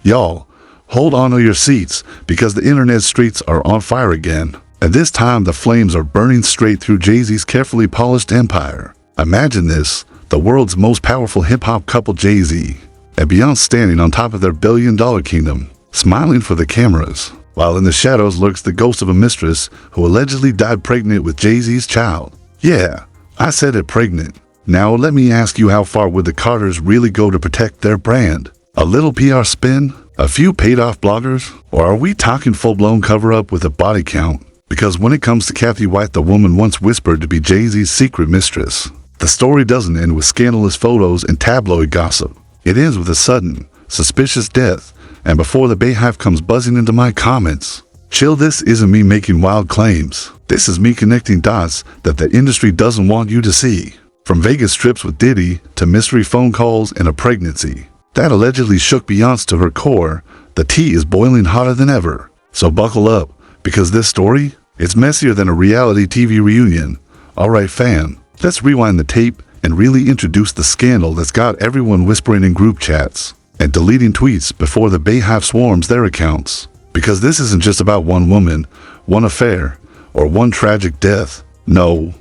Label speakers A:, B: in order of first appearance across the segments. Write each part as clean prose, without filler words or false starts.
A: Y'all, hold on to your seats because the internet streets are on fire again. And this time the flames are burning straight through Jay-Z's carefully polished empire. Imagine this, the world's most powerful hip-hop couple Jay-Z and Beyoncé standing on top of their billion-dollar kingdom, smiling for the cameras, while in the shadows lurks the ghost of a mistress who allegedly died pregnant with Jay-Z's child. Yeah, I said it, pregnant. Now let me ask you, how far would the Carters really go to protect their brand? A little PR spin? A few paid-off bloggers? Or are we talking full-blown cover-up with a body count? Because when it comes to Cathy White, the woman once whispered to be Jay-Z's secret mistress, the story doesn't end with scandalous photos and tabloid gossip. It ends with a sudden, suspicious death, and before the Bayhive comes buzzing into my comments. Chill, this isn't me making wild claims. This is me connecting dots that the industry doesn't want you to see. From Vegas trips with Diddy to mystery phone calls and a pregnancy that allegedly shook Beyoncé to her core, the tea is boiling hotter than ever. So buckle up, because this story, it's messier than a reality TV reunion. Alright fam, let's rewind the tape and really introduce the scandal that's got everyone whispering in group chats and deleting tweets before the Bayhive swarms their accounts. Because this isn't just about one woman, one affair, or one tragic death. No,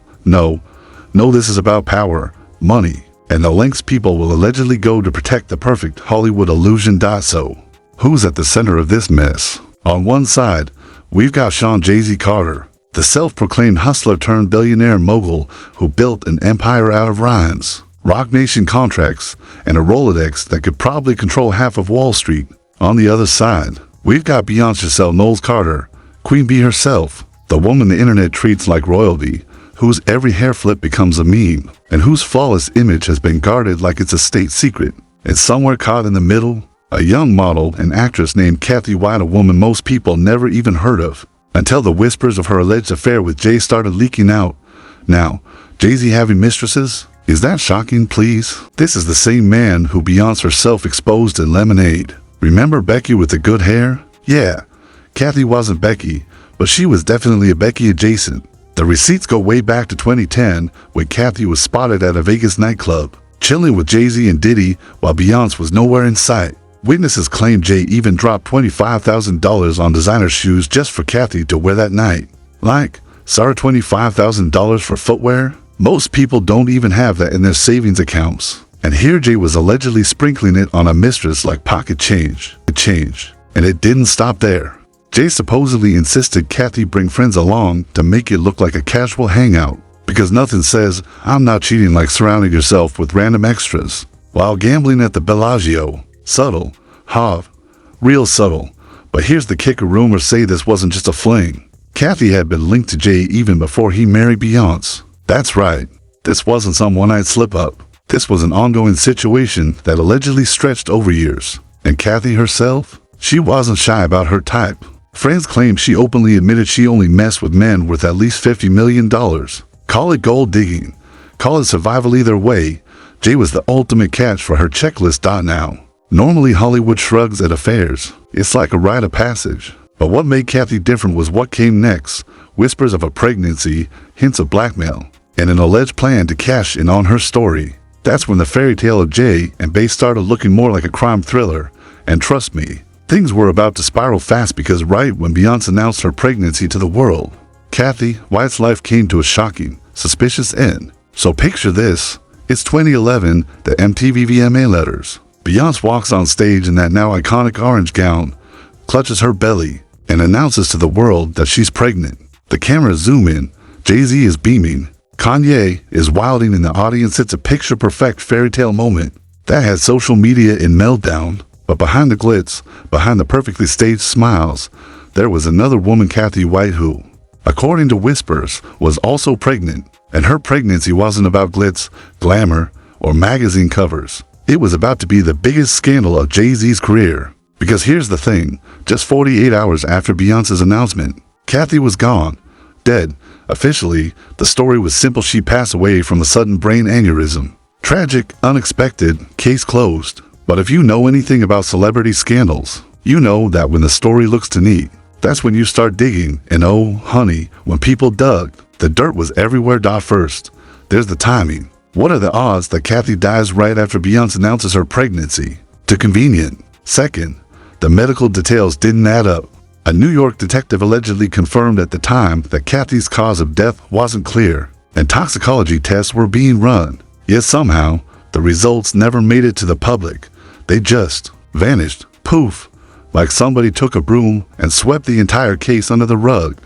A: this is about power, money, and the lengths people will allegedly go to protect the perfect Hollywood illusion. So, who's at the center of this mess? On one side, we've got Sean Jay-Z Carter, the self-proclaimed hustler turned billionaire mogul who built an empire out of rhymes, Roc Nation contracts, and a Rolodex that could probably control half of Wall Street. On the other side, we've got Beyoncé Knowles Carter, Queen Bee herself, the woman the internet treats like royalty, whose every hair flip becomes a meme, and whose flawless image has been guarded like it's a state secret. And somewhere caught in the middle, a young model and actress named Cathy White, a woman most people never even heard of, until the whispers of her alleged affair with Jay started leaking out. Now, Jay-Z having mistresses? Is that shocking, please? This is the same man who Beyoncé herself exposed in Lemonade. Remember Becky with the good hair? Yeah, Cathy wasn't Becky, but she was definitely a Becky adjacent. The receipts go way back to 2010 when Cathy was spotted at a Vegas nightclub, chilling with Jay-Z and Diddy while Beyoncé was nowhere in sight. Witnesses claim Jay even dropped $25,000 on designer shoes just for Cathy to wear that night. Like, sorry, $25,000 for footwear? Most people don't even have that in their savings accounts. And here Jay was allegedly sprinkling it on a mistress like pocket change. And it didn't stop there. Jay supposedly insisted Cathy bring friends along to make it look like a casual hangout, because nothing says I'm not cheating like surrounding yourself with random extras while gambling at the Bellagio. Subtle, real subtle. But here's the kicker, rumors say this wasn't just a fling. Cathy had been linked to Jay even before he married Beyoncé. That's right, this wasn't some one-night slip-up. This was an ongoing situation that allegedly stretched over years. And Cathy herself? She wasn't shy about her type. Friends claim she openly admitted she only messed with men worth at least $50 million. Call it gold digging, call it survival, either way, Jay was the ultimate catch for her checklist. Now, normally Hollywood shrugs at affairs. It's like a rite of passage. But what made Cathy different was what came next. Whispers of a pregnancy, hints of blackmail, and an alleged plan to cash in on her story. That's when the fairy tale of Jay and Bay started looking more like a crime thriller. And trust me, things were about to spiral fast, because right when Beyoncé announced her pregnancy to the world, Cathy White's life came to a shocking, suspicious end. So picture this, it's 2011, the MTV VMA letters. Beyoncé walks on stage in that now iconic orange gown, clutches her belly, and announces to the world that she's pregnant. The cameras zoom in, Jay-Z is beaming, Kanye is wilding in the audience. It's a picture-perfect fairy tale moment that had social media in meltdown. But behind the glitz, behind the perfectly staged smiles, there was another woman, Cathy White, who, according to whispers, was also pregnant. And her pregnancy wasn't about glitz, glamour, or magazine covers. It was about to be the biggest scandal of Jay-Z's career. Because here's the thing, just 48 hours after Beyoncé's announcement, Cathy was gone, dead. Officially, the story was simple: she passed away from a sudden brain aneurysm. Tragic, unexpected, case closed. But if you know anything about celebrity scandals, you know that when the story looks too neat, that's when you start digging. And oh, honey, when people dug, the dirt was everywhere. First, there's the timing. What are the odds that Cathy dies right after Beyoncé announces her pregnancy? Too convenient. Second, The medical details didn't add up. A New York detective allegedly confirmed at the time that Cathy's cause of death wasn't clear, and toxicology tests were being run. Yet somehow, the results never made it to the public. They just vanished, poof, like somebody took a broom and swept the entire case under the rug.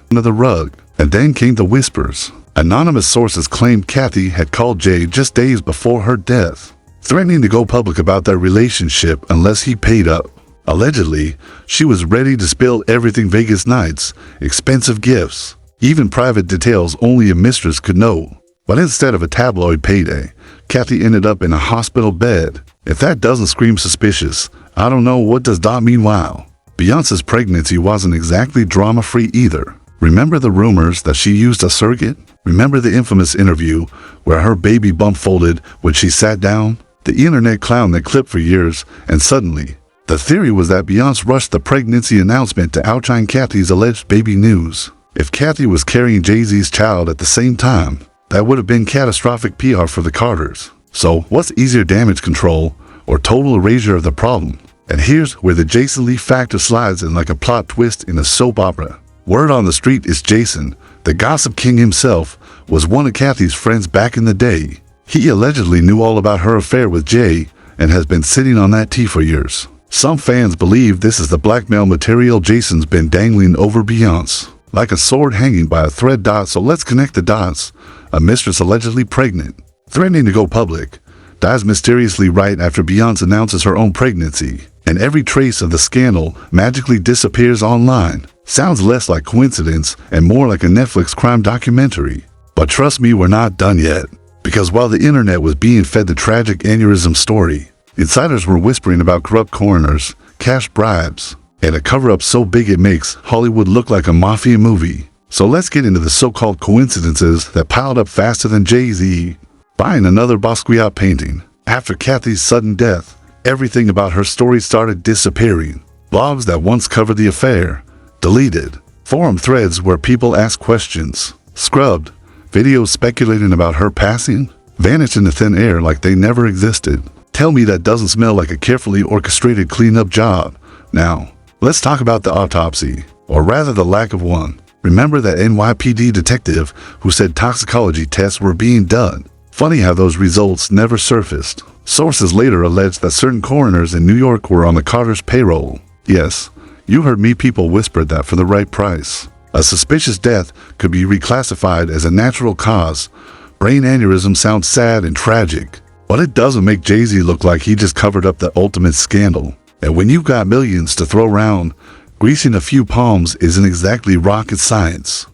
A: And then came the whispers. Anonymous sources claimed Cathy had called Jay just days before her death, threatening to go public about their relationship unless he paid up. Allegedly, she was ready to spill everything: Vegas nights, expensive gifts, even private details only a mistress could know. But instead of a tabloid payday, Cathy ended up in a hospital bed. If that doesn't scream suspicious, I don't know what does. Meanwhile, Beyoncé's pregnancy wasn't exactly drama-free either. Remember the rumors that she used a surrogate? Remember the infamous interview where her baby bump folded when she sat down? The internet clowned that clip for years, and suddenly, the theory was that Beyoncé rushed the pregnancy announcement to outshine Cathy's alleged baby news. If Cathy was carrying Jay-Z's child at the same time, that would have been catastrophic PR for the Carters. So, what's easier, damage control or total erasure of the problem? And here's where the Jason Lee factor slides in like a plot twist in a soap opera. Word on the street is Jason, the gossip king himself, was one of Cathy's friends back in the day. He allegedly knew all about her affair with Jay and has been sitting on that tea for years. Some fans believe this is the blackmail material Jason's been dangling over Beyoncé, like a sword hanging by a thread. So let's connect the dots. A mistress allegedly pregnant, threatening to go public, dies mysteriously right after Beyoncé announces her own pregnancy, and every trace of the scandal magically disappears online. Sounds less like coincidence and more like a Netflix crime documentary. But trust me, we're not done yet. Because while the internet was being fed the tragic aneurysm story, insiders were whispering about corrupt coroners, cash bribes, and a cover-up so big it makes Hollywood look like a mafia movie. So let's get into the so-called coincidences that piled up faster than Jay-Z buying another Basquiat painting. After Cathy's sudden death, everything about her story started disappearing. Blogs that once covered the affair, deleted. Forum threads where people asked questions, scrubbed. Videos speculating about her passing, vanished into thin air like they never existed. Tell me that doesn't smell like a carefully orchestrated cleanup job. Now, let's talk about the autopsy, or rather the lack of one. Remember that NYPD detective who said toxicology tests were being done? Funny how those results never surfaced. Sources later alleged that certain coroners in New York were on the Carters' payroll. Yes, you heard me, people whispered that for the right price. A suspicious death could be reclassified as a natural cause. Brain aneurysm sounds sad and tragic, but it doesn't make Jay-Z look like he just covered up the ultimate scandal. And when you've got millions to throw around, greasing a few palms isn't exactly rocket science.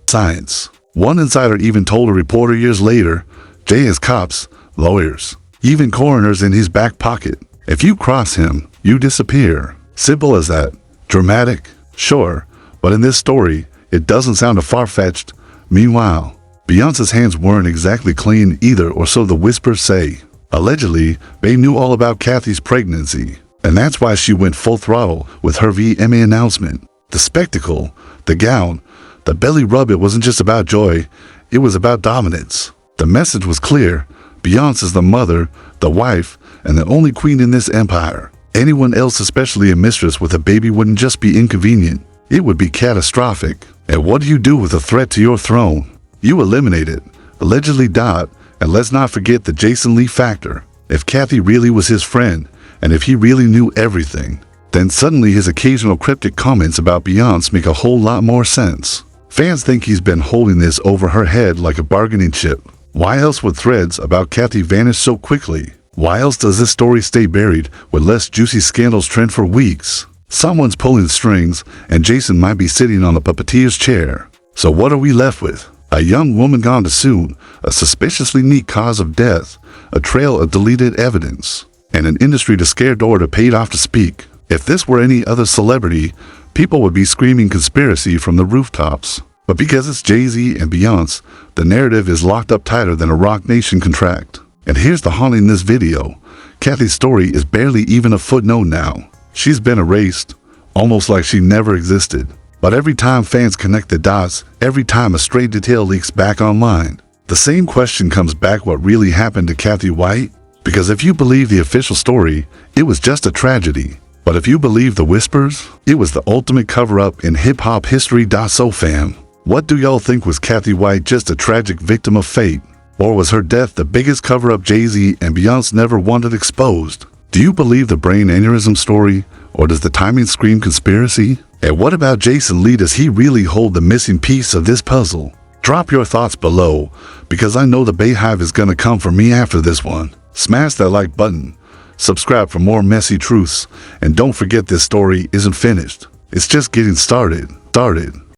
A: One insider even told a reporter years later, Jay has cops, lawyers, even coroners in his back pocket. If you cross him, you disappear. Simple as that. Dramatic? Sure, but in this story, it doesn't sound far-fetched. Meanwhile, Beyoncé's hands weren't exactly clean either, or so the whispers say. Allegedly, Bey knew all about Cathy's pregnancy, and that's why she went full throttle with her VMA announcement. The spectacle, the gown, the belly rub, it wasn't just about joy, it was about dominance. The message was clear: Beyoncé's the mother, the wife, and the only queen in this empire. Anyone else, especially a mistress with a baby, wouldn't just be inconvenient. It would be catastrophic. And what do you do with a threat to your throne? You eliminate it, allegedly died, and let's not forget the Jason Lee factor. If Cathy really was his friend, and if he really knew everything, then suddenly his occasional cryptic comments about Beyoncé make a whole lot more sense. Fans think he's been holding this over her head like a bargaining chip. Why else would threads about Cathy vanish so quickly? Why else does this story stay buried with less juicy scandals trend for weeks? Someone's pulling strings, and Jason might be sitting on the puppeteer's chair. So what are we left with? A young woman gone too soon, a suspiciously neat cause of death, a trail of deleted evidence, and an industry too scared or too paid off to speak. If this were any other celebrity, people would be screaming conspiracy from the rooftops. But because it's Jay-Z and Beyoncé, the narrative is locked up tighter than a Rock Nation contract. And here's the haunting in this video. Cathy's story is barely even a footnote now. She's been erased, almost like she never existed. But every time fans connect the dots, every time a stray detail leaks back online, the same question comes back: what really happened to Cathy White? Because if you believe the official story, it was just a tragedy. But if you believe the whispers, it was the ultimate cover-up in hip-hop history. So fam, what do y'all think? Was Cathy White just a tragic victim of fate? Or was her death the biggest cover-up Jay-Z and Beyoncé never wanted exposed? Do you believe the brain aneurysm story, or does the timing scream conspiracy? And what about Jason Lee? Does he really hold the missing piece of this puzzle? Drop your thoughts below, because I know the Bayhive is gonna come for me after this one. Smash that like button, subscribe for more messy truths, and don't forget this story isn't finished. It's just getting started.